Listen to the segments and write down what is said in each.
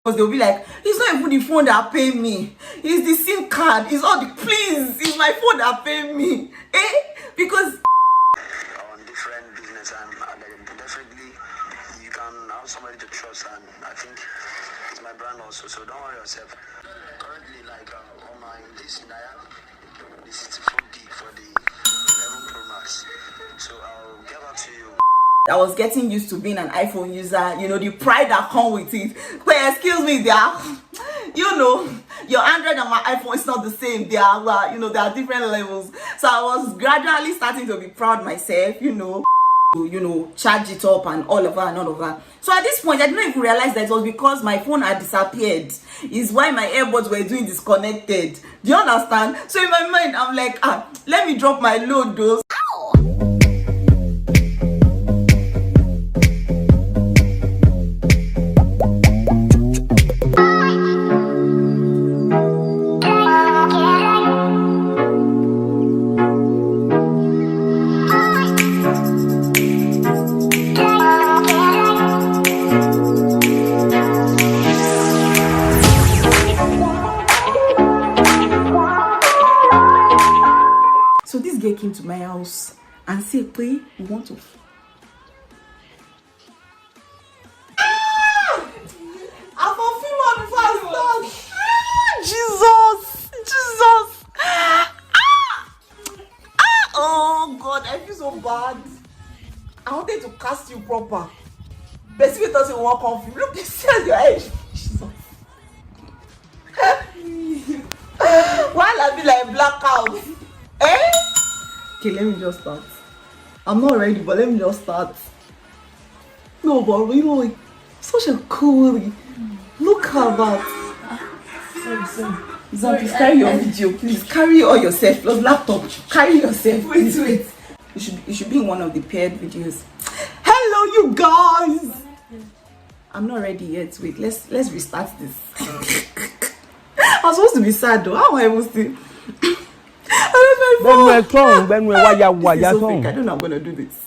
Because they'll be like, it's not even the phone that pay me, it's the SIM card, it's all the, please, it's my phone that pay me. Because on different business and definitely you can have somebody to trust, and I think it's my brand also, so don't worry yourself. Currently, like on my list, I have the 64D for the 11 Pro Max, so I'll get back to you. I was getting used to being an iPhone user, you know, the pride that comes with it. But excuse me, they are, you know, your Android and my iPhone is not the same. They are, you know, there are different levels. So I was gradually starting to be proud myself, you know, charge it up and all of that and all of that. So at this point, I didn't even realize that it was because my phone had disappeared. Is why my earbuds were doing disconnected. Do you understand? So in my mind, I'm like, let me drop my load, though. So this girl came to my house and said, "Pay, we want to." I'm on film before I start. Jesus. Oh God, I feel so bad. I wanted to cast you proper. But see, doesn't walk on film. Look, this is your age. Jesus. While I be like blackout. Okay, let me just start. I'm not ready, but let me just start. No, but you know, such a cool. Look at that. Sorry. Zan, please carry your video. Please carry all yourself. Plus laptop. Carry yourself. Wait. You should be in one of the paired videos. Hello, you guys. I'm not ready yet. Wait, let's restart this. I'm supposed to be sad though. How am I supposed to? I don't know I'm gonna do this.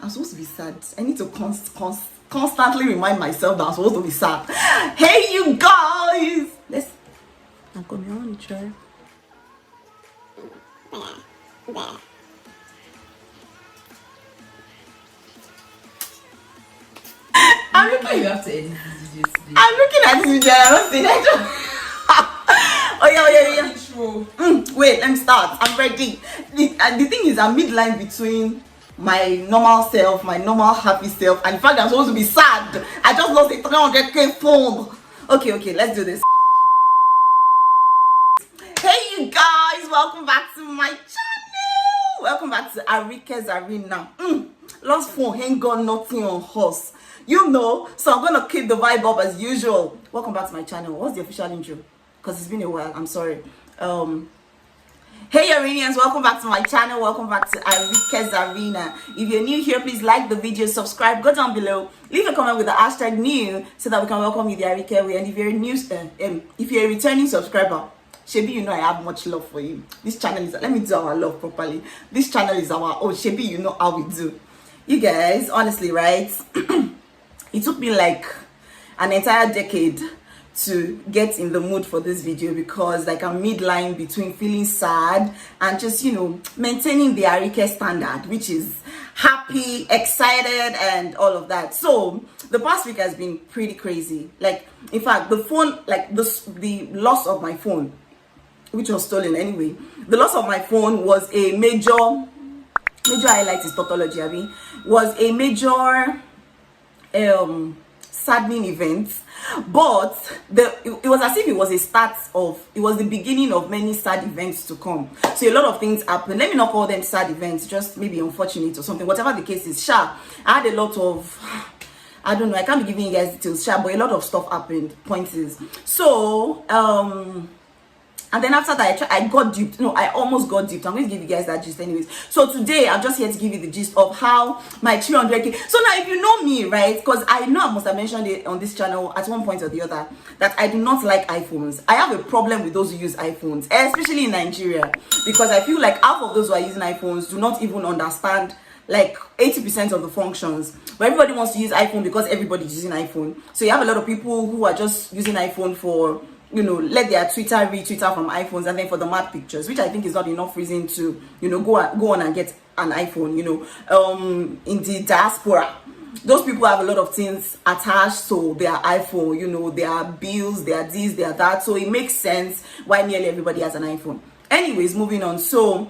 I'm supposed to be sad. I need to constantly remind myself that I'm supposed to be sad. Hey, you guys! I'm going to try. You have to edit this video today. I'm looking at this video. I'm not saying Oh yeah. Wait, let me start. I'm ready. The thing is, I'm midline between my normal self, my normal happy self, and the fact that I'm supposed to be sad. I just lost a 300k phone. Okay, let's do this. Hey you guys, welcome back to my channel. Welcome back to ARIKE'S Arena. Lost phone ain't got nothing on horse. You know, so I'm gonna keep the vibe up as usual. Welcome back to my channel. What's the official intro? Because it's been a while. I'm sorry. Hey Arenians, welcome back to my channel. Welcome back to ARIKE'S Arena. If you're new here, please like the video, subscribe, go down below, leave a comment with the hashtag new so that we can welcome you the ARIKE way. And if you're new, if you're a returning subscriber, Shebi, you know I have much love for you. This channel is, let me do our love properly. This channel is our own. Shebi, you know how we do. You guys, honestly, right? It took me like an entire decade to get in the mood for this video because like I'm midline between feeling sad and just, you know, maintaining the ARIKE standard, which is happy, excited, and all of that. So the past week has been pretty crazy. Like, in fact, the phone, like the loss of my phone, which was stolen anyway, the loss of my phone was a major highlight is tautology, was a major saddening event, but it was as if it was the beginning of many sad events to come. So a lot of things happened. Let me not call them sad events, just maybe unfortunate or something, whatever the case is. I had a lot of, I don't know, I can't be giving you guys details, but a lot of stuff happened, pointers. So and then after that, I got duped. No, I almost got duped. I'm going to give you guys that gist anyways. So today, I'm just here to give you the gist of how my 300k. So now, if you know me, right, because I know I must have mentioned it on this channel at one point or the other, that I do not like iPhones. I have a problem with those who use iPhones, especially in Nigeria, because I feel like half of those who are using iPhones do not even understand like 80% of the functions, but everybody wants to use iPhone because everybody's using iPhone. So you have a lot of people who are just using iPhone for, you know, let their Twitter read Twitter from iPhones, and then for the mad pictures, which I think is not enough reason to, you know, go on and get an iPhone. You know, in the diaspora, those people have a lot of things attached to their iPhone, you know, their bills, their this, their that, so it makes sense why nearly everybody has an iPhone. Anyways, moving on. So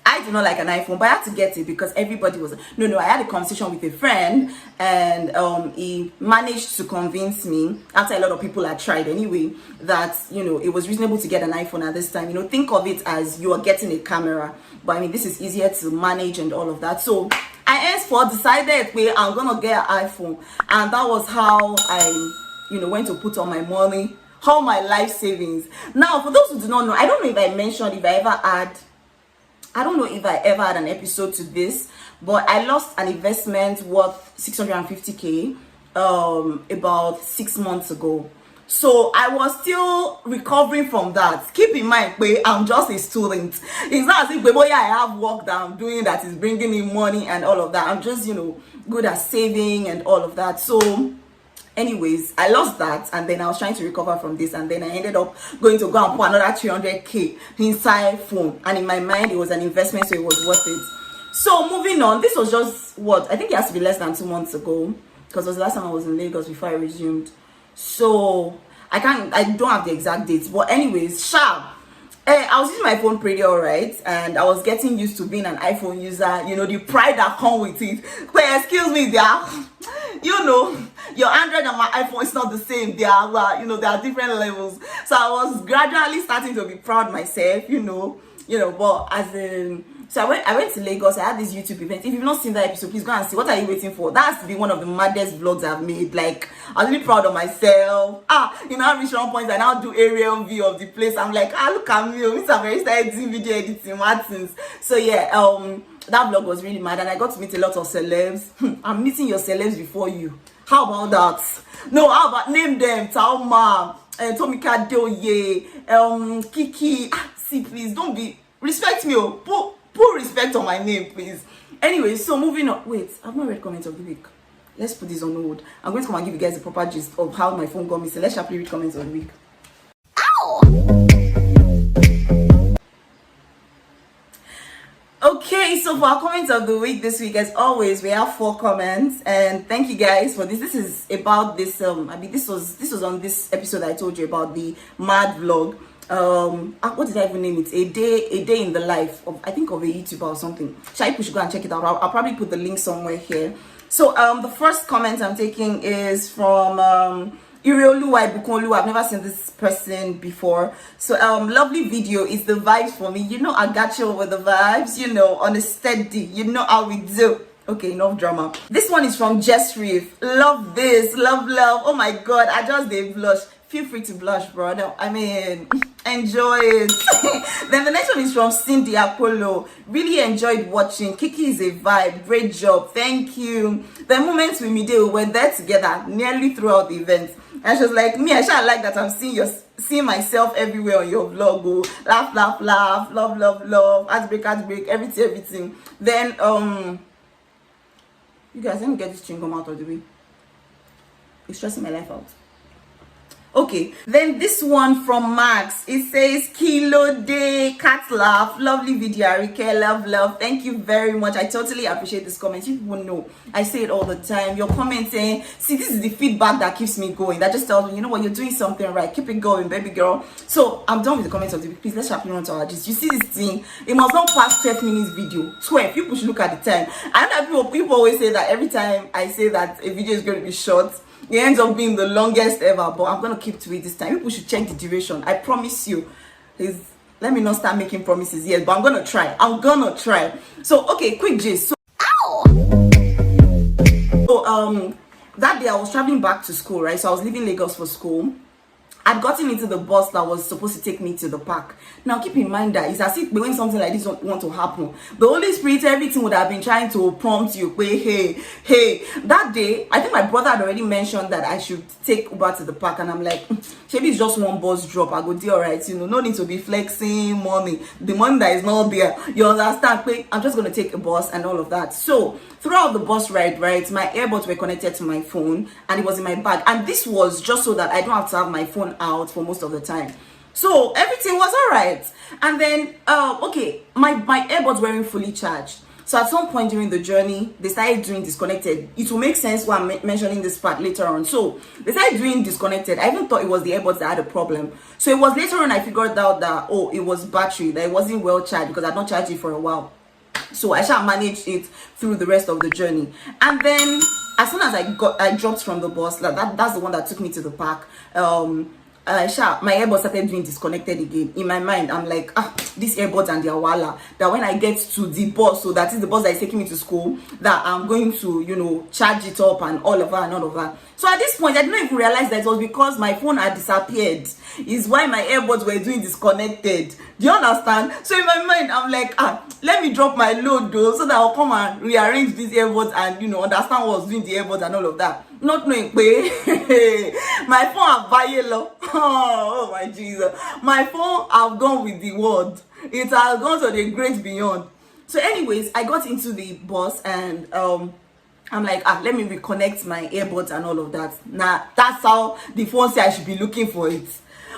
I do not like an iPhone, but I had to get it because everybody was, I had a conversation with a friend, and he managed to convince me, after a lot of people had tried anyway, that, you know, it was reasonable to get an iPhone at this time. You know, think of it as you are getting a camera, but I mean, this is easier to manage and all of that. So I henceforth decided, I'm gonna get an iPhone, and that was how I, you know, went to put all my money, all my life savings. Now, for those who do not know, I don't know if I mentioned, I don't know if I ever had an episode to this, but I lost an investment worth 650k about 6 months ago. So I was still recovering from that. Keep in mind, I'm just a student. It's not as if I have work that I'm doing that is bringing in money and all of that. I'm just, you know, good at saving and all of that. So anyways, I lost that, and then I was trying to recover from this, and then I ended up going to go and put another 300k inside phone, and in my mind it was an investment, so it was worth it. So moving on, this was just what I think it has to be less than 2 months ago, because it was the last time I was in Lagos before I resumed. So I don't have the exact dates, but anyways, shaa, I was using my phone pretty alright, and I was getting used to being an iPhone user, you know, the pride that comes with it. But excuse me, you know, your Android and my iPhone is not the same. They are, you know, there are different levels. So I was gradually starting to be proud myself, you know, but as in, so I went to Lagos. I had this YouTube event. If you've not seen that episode, please go and see. What are you waiting for? That has to be one of the maddest vlogs I've made. Like, I was really proud of myself. You know, I reached one point, I now do aerial view of the place. I'm like, look at me. I'm very started doing video editing, Martins. So yeah, that vlog was really mad, and I got to meet a lot of celebs. I'm meeting your celebs before you. How about that? No, how about name them? Taoma, Tomika Doye, Kiki. See, please don't be, respect me. Put respect on my name, please. Anyway, so moving on. Wait, I've not read comments of the week. Let's put this on hold. I'm going to come and give you guys the proper gist of how my phone got missing. Let's sharply read comments of the week. Okay, so for our comments of the week this week, as always, we have 4 comments, and thank you guys for this. This is about this. This was on this episode I told you about, the mad vlog. What did I even name it? A day in the life of, I think, of a YouTuber or something. Shey, you should go and check it out. I'll probably put the link somewhere here. So the first comment I'm taking is from Iriolu. I've never seen this person before. So lovely video. Is the vibes for me. You know, I got you with the vibes, you know, on a steady. You know how we do. Okay, enough drama. This one is from Jess Reef. Love this. Love. Oh my god, I just did blush. Feel free to blush, bro. No, I mean, enjoy it. Then the next one is from Cindy Apollo. Really enjoyed watching. Kiki is a vibe. Great job. Thank you. The moments with me, we were there together nearly throughout the event. And she was like, me, I shall like that I'm seeing myself everywhere on your vlog. Oh, laugh, love, heartbreak, everything. Then, you guys, let me get this chingom out of the way. It's stressing my life out. Okay, then this one from Max. It says Kilo Day Cat Laugh. Lovely video, Arike. Love. Thank you very much. I totally appreciate this comment. You people know I say it all the time. Your commenting, see, this is the feedback that keeps me going. That just tells me, you know what, you're doing something right. Keep it going, baby girl. So I'm done with the comments of the week. Please, let's sharply run to our gist. You see this thing? It must not pass 12 minutes video. 12. People should look at the time. I know people always say that every time I say that a video is going to be short, it ends up being the longest ever, but I'm gonna keep to it this time. People should check the duration. I promise you. Please, let me not start making promises yet, but I'm gonna try. So okay, quick gist. So that day I was traveling back to school, right? So I was leaving Lagos for school, I'd gotten into the bus that was supposed to take me to the park. Now keep in mind that it's as if when something like this want to happen, the Holy Spirit, everything would have been trying to prompt you. Hey. That day, I think my brother had already mentioned that I should take Uber to the park, and I'm like, maybe it's just one bus drop. I go do alright, no need to be flexing money. The money that is not there, you understand? I'm just gonna take a bus and all of that. So throughout the bus ride, right, my earbuds were connected to my phone and it was in my bag, and this was just so that I don't have to have my phone out for most of the time. So everything was all right. And then okay, my earbuds weren't fully charged. So at some point during the journey, they started doing disconnected. It will make sense why I'm mentioning this part later on. So they started doing disconnected. I even thought it was the earbuds that had a problem. So it was later on I figured out that, oh, it was battery, that it wasn't well charged because I'd not charged it for a while. So I shall manage it through the rest of the journey. And then as soon as I dropped from the bus, that's the one that took me to the park. My earbuds started doing disconnected again. In my mind, I'm like, these earbuds and their walla, that when I get to the bus, so that is the bus that is taking me to school, that I'm going to, charge it up and all of that and all of that. So at this point, I didn't even realize that it was because my phone had disappeared. Is why my earbuds were doing disconnected. Do you understand? So in my mind, I'm like, let me drop my load though, so that I'll come and rearrange these earbuds and, understand what was doing the earbuds and all of that. Not knowing, my phone have violated. Oh my Jesus, my phone have gone with the word. It has gone to the great beyond. So anyways, I got into the bus and I'm like, let me reconnect my earbuds and all of that. Now that's how the phone said I should be looking for it.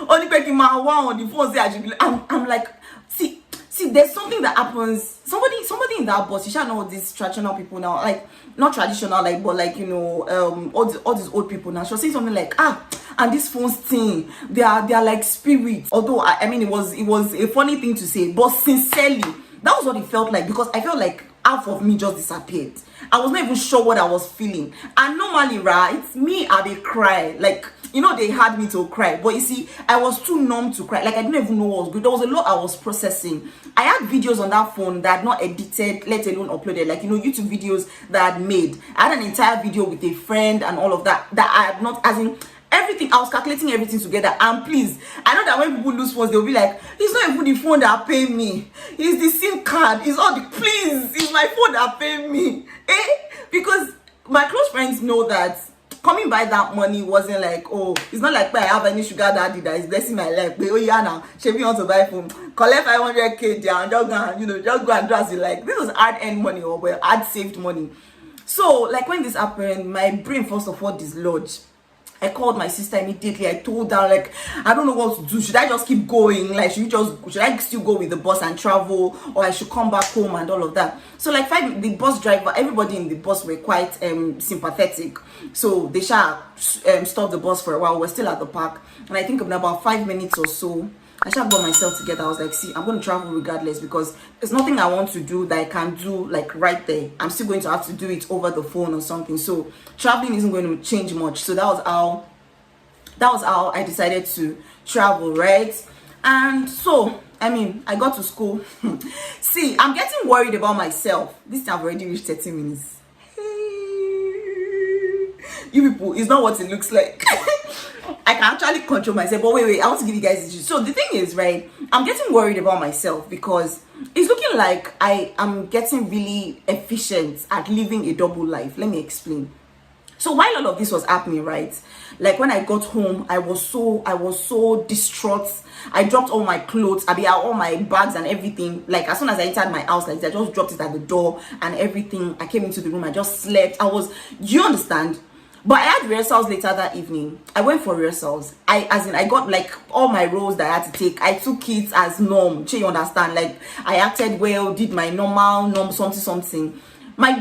Only picking my one on the phone say I should be. I'm like, see, there's something that happens. Somebody in that bus, you shall know these traditional people now, like not traditional, like, but like, all these old people now. She'll say something like, and this phone's thing, they are like spirits. Although I mean it was a funny thing to say, but sincerely, that was what it felt like, because I felt like half of me just disappeared. I was not even sure what I was feeling. And normally, right, me, I dey cry. Like, they had me to cry. But you see, I was too numb to cry. Like, I didn't even know what was good. There was a lot I was processing. I had videos on that phone that had not edited, let alone uploaded. Like, YouTube videos that I had made. I had an entire video with a friend and all of that I had not, as in, everything. I was calculating everything together. And please, I know that when people lose phones, they'll be like, it's not even the phone that pay me, it's the SIM card, it's all the, please, it's my phone that pay me. Because my close friends know that coming by that money wasn't like, oh, it's not like I have any sugar daddy that is blessing my life. But, oh yeah, now Shey want to buy phone, collect 500k there and just go and do as you like. This was hard earned money, or well, hard saved money. So like when this happened, my brain first of all dislodged. I called my sister immediately. I told her, like, I don't know what to do. Should I just keep going? Like, should I still go with the bus and travel, or I should come back home and all of that? So like the bus driver, everybody in the bus were quite sympathetic. So they stopped the bus for a while. We're still at the park, and I think in about 5 minutes or so, I got myself together. I was like, see, I'm going to travel regardless, because there's nothing I want to do that I can do like right there. I'm still going to have to do it over the phone or something. So traveling isn't going to change much. So that was how I decided to travel, right? And so, I mean, I got to school. See, I'm getting worried about myself. This time I've already reached 30 minutes. You people, it's not what it looks like. I can actually control myself. But wait, I want to give you guys this. So the thing is, right, I'm getting worried about myself because it's looking like I am getting really efficient at living a double life. Let me explain. So while all of this was happening, right, like when I got home, I was so distraught. I dropped all my clothes, all my bags and everything. Like as soon as I entered my house, like I just dropped it at the door and everything. I came into the room, I just slept. Do you understand? But I had rehearsals later that evening. I went for rehearsals. I got like all my roles that I had to take. I took it as norm. You understand? Like I acted well, did my normal something. My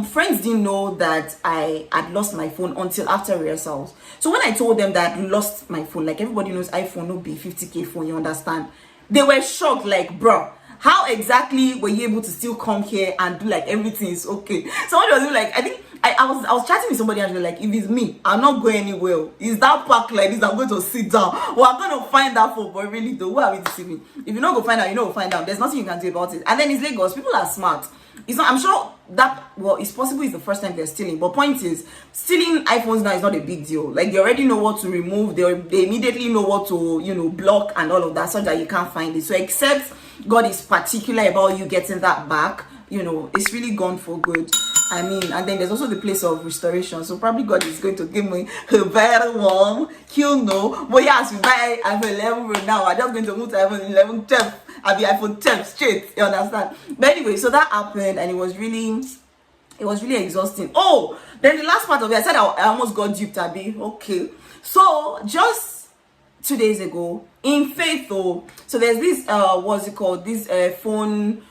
friends didn't know that I had lost my phone until after rehearsals. So when I told them that I lost my phone, like everybody knows iPhone no be 50k phone, you understand? They were shocked, like, bro, how exactly were you able to still come here and do like everything is okay? Somebody was like, I think I was chatting with somebody and they were like, if it's me, I'm not going anywhere. Is that park like this? I'm going to sit down. Well, I'm going to find that phone, but really though, where are we deceiving? If you don't go find out, you know, find out. There's nothing you can do about it. And then it's Lagos. People are smart. It's not. I'm sure well, it's possible it's the first time they're stealing, but point is, stealing iPhones now is not a big deal. Like, they already know what to remove, they immediately know what to, you know, block and all of that, so that you can't find it. So except God is particular about you getting that back, you know, it's really gone for good. I mean, and then there's also the place of restoration. So probably God is going to give me a better one. He'll know. But yeah, as we buy iPhone 11 right now, I'm just going to move to iPhone 11 10. I'll be iPhone 10 straight. You understand? But anyway, so that happened, and it was really exhausting. Oh, then the last part of it, I said I almost got duped, Abby. Okay. So just 2 days ago, in faith, though, so there's this what's it called? This phone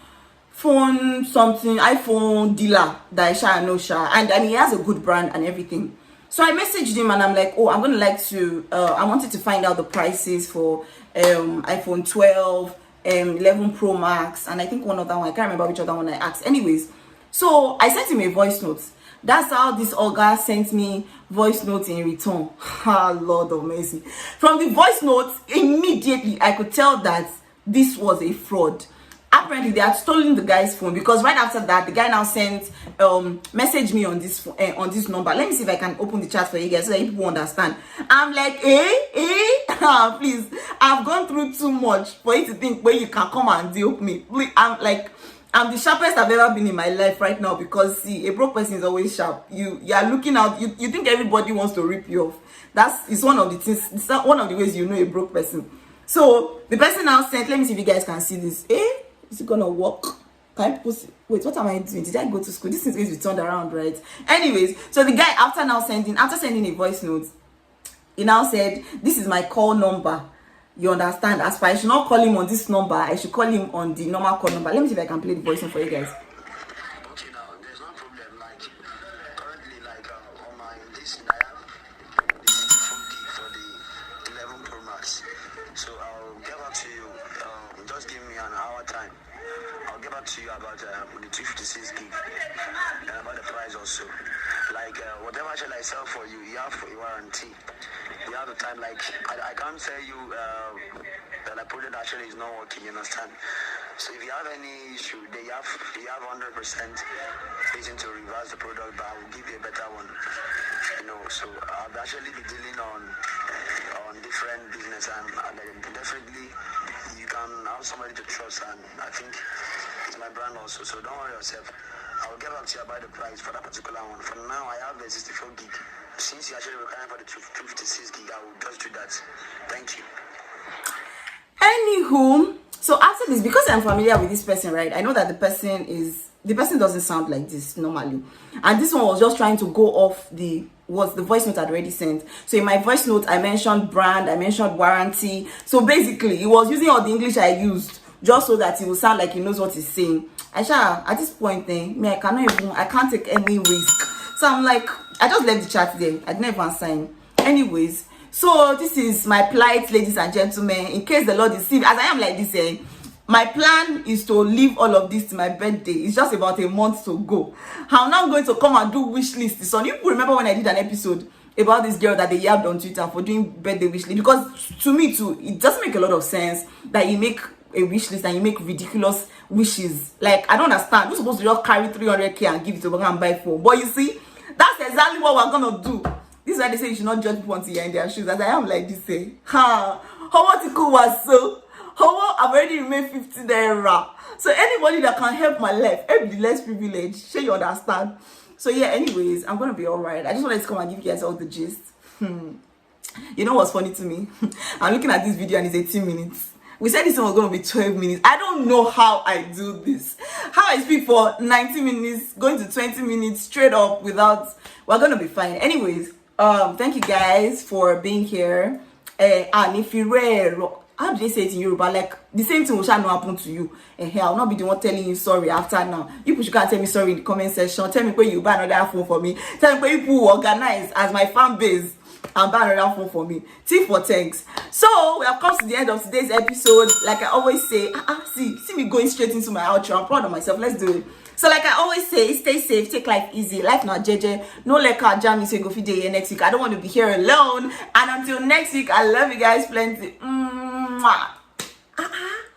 something iPhone dealer that I shall know shall, and he has a good brand and everything. So I messaged him and I'm like, oh, I'm gonna like to I wanted to find out the prices for iPhone 12, 11 Pro Max, and I think one other one. I can't remember which other one I asked. Anyways, so I sent him a voice note. That's how this Olga sent me voice notes in return. Ah, Lord of mercy. From the voice notes, immediately I could tell that this was a fraud. Apparently they had stolen the guy's phone, because right after that the guy now sent message me on this number. Let me see if I can open the chat for you guys so that people understand. I'm like, please, I've gone through too much for you to think where you can come and deal with me. Please, I'm the sharpest I've ever been in my life right now, because see, a broke person is always sharp. You are looking out, you think everybody wants to rip you off. It's one of the things, it's one of the ways you know a broke person. So the person now sent, let me see if you guys can see this. Is it gonna work? Can I post it? Wait, what am I doing? Did I go to school? This thing is turned around, right? Anyways, so the guy after sending a voice note, he now said, this is my call number. You understand? As far, I should not call him on this number, I should call him on the normal call number. Let me see if I can play the voice note for you guys. Okay, now there's no problem. Like currently, like on my list, I have the 64 gig for the 11 Pro Max. So I'll get back to you. Just give me an hour time. I'll get back to you about the 256 gig and about the price also. Like whatever shall I sell for you, you have a warranty. You have the time. Like I can't tell you that the product actually is not working. You understand? So if you have any issue, you have 100% reason to reverse the product, but I will give you a better one. You know, so I've actually been dealing on different business, and definitely you can have somebody to trust, and I think it's my brand also. So don't worry yourself. I will get back to you about the price for that particular one. For now, I have the 64 gig. Since you actually requiring for the 256 gig, I will just do that. Thank you. Anywho, so after this, because I'm familiar with this person, right, I know that the person doesn't sound like this normally, and this one was just trying to go off the voice note I'd already sent. So in my voice note, I mentioned brand, I mentioned warranty. So basically, he was using all the English I used just so that it will sound like he knows what he's saying. At this point, I can't take any risk. So I'm like, I just left the chat there. I didn't even sign. Anyways, so this is my plight, ladies and gentlemen. In case the Lord is seeing, as I am like this, my plan is to leave all of this to my birthday. It's just about a month to go. I'm now going to come and do wish list. So you remember when I did an episode about this girl that they yabbed on Twitter for doing birthday wish list? Because to me too, it doesn't make a lot of sense that you make a wish list and you make ridiculous wishes. Like, I don't understand. You're supposed to just carry 300k and give it to and buy phone. But you see, that's exactly what we're gonna do. This is why they say you should not judge people until you're in their shoes. As I am like this, how what it cool was so. I've already remained 50 naira. So anybody that can help my life, help the less privileged, sure you understand. So yeah, anyways, I'm gonna be alright. I just wanted to come and give you guys all the gist. You know what's funny to me? I'm looking at this video and it's 18 minutes. We said this one was gonna be 12 minutes. I don't know how I do this. How I speak for 90 minutes, going to 20 minutes straight up without. We're gonna be fine. Anyways, thank you guys for being here. And if you read, how do they say it in Yoruba? Like, the same thing will not happen to you. I'll not be the one telling you sorry after now. You people can't tell me sorry in the comment section. Tell me where you buy another phone for me. Tell me where you people organize as my fan base and buy another phone for me. T for thanks. So we have come to the end of today's episode. Like I always say, see me going straight into my outro. I'm proud of myself. Let's do it. So like I always say, stay safe, take life easy. Life not JJ. No let car jam me so you go feed day next week. I don't want to be here alone. And until next week, I love you guys plenty. Mwah.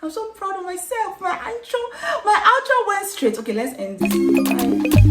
I'm so proud of myself. My outro went straight. Okay, let's end this. Bye.